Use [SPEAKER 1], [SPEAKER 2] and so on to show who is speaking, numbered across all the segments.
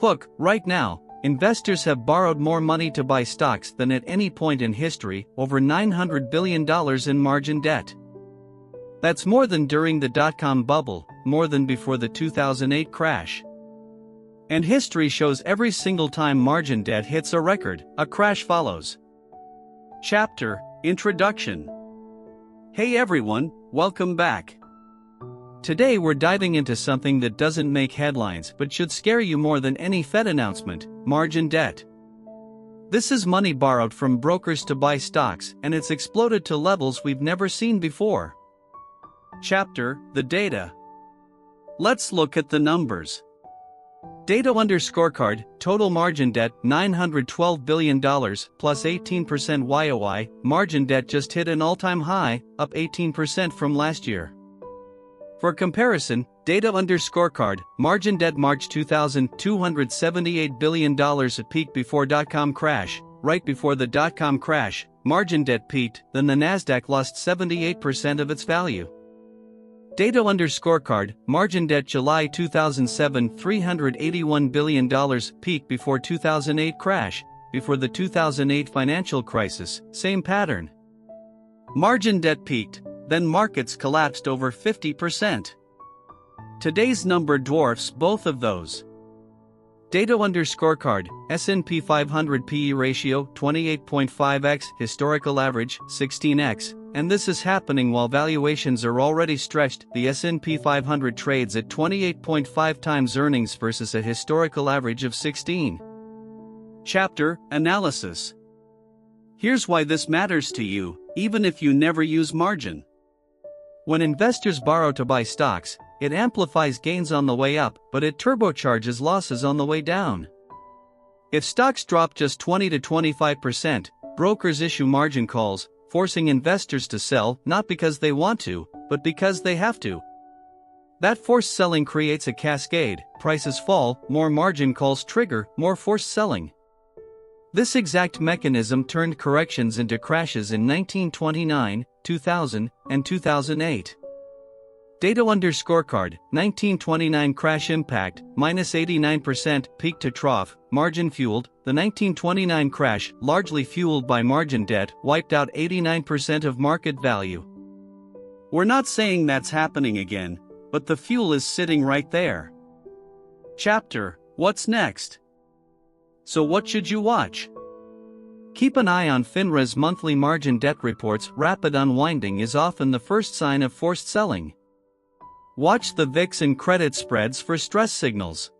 [SPEAKER 1] Look, right now, investors have borrowed more money to buy stocks than at any point in history, over $900 billion in margin debt. That's more than during the dot-com bubble, more than before the 2008 crash. And history shows every single time margin debt hits a record, a crash follows. Chapter: Introduction. Hey everyone, welcome back. Today we're diving into something that doesn't make headlines but should scare you more than any Fed announcement: margin debt. This is money borrowed from brokers to buy stocks, and it's exploded to levels we've never seen before. Chapter: The data. Let's look at the numbers. Data_card, total margin debt $912 billion, plus 18% YOY, margin debt just hit an all-time high, up 18% from last year. For comparison, Data_card, margin debt March 2000, $278 billion at peak before dot-com crash. Right before the dot-com crash, margin debt peaked, then the Nasdaq lost 78% of its value. Data_card, margin debt July 2007, $381 billion, peak before 2008 crash, before the 2008 financial crisis, same pattern. Margin debt peaked, then markets collapsed over 50%. Today's number dwarfs both of those. Data_card, S&P 500 PE ratio 28.5x, historical average 16x, and this is happening while valuations are already stretched. The S&P 500 trades at 28.5 times earnings versus a historical average of 16. Chapter: Analysis. Here's why this matters to you, even if you never use margin. When investors borrow to buy stocks, it amplifies gains on the way up, but it turbocharges losses on the way down. If stocks drop just 20 to 25%, brokers issue margin calls, forcing investors to sell not because they want to, but because they have to. That forced selling creates a cascade: prices fall, more margin calls trigger more forced selling. This exact mechanism turned corrections into crashes in 1929, 2000, and 2008. Data_card, 1929 crash impact, minus 89%, peak to trough, margin fueled. The 1929 crash, largely fueled by margin debt, wiped out 89% of market value. We're not saying that's happening again, but the fuel is sitting right there. Chapter: What's next? So what should you watch? Keep an eye on FINRA's monthly margin debt reports. Rapid unwinding is often the first sign of forced selling. Watch the VIX and credit spreads for stress signals.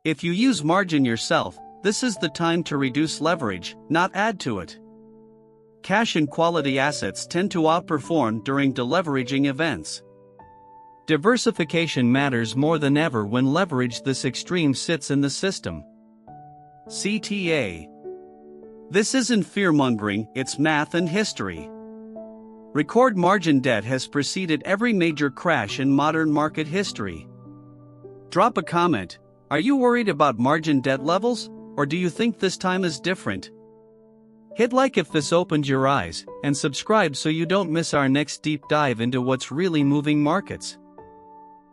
[SPEAKER 1] If you use margin yourself, this is the time to reduce leverage, not add to it. Cash and quality assets tend to outperform during deleveraging events. Diversification matters more than ever when leverage this extreme sits in the system. CTA. This isn't fear-mongering, it's math and history. Record margin debt has preceded every major crash in modern market history. Drop a comment. Are you worried about margin debt levels, or do you think this time is different? Hit like if this opened your eyes, and subscribe so you don't miss our next deep dive into what's really moving markets.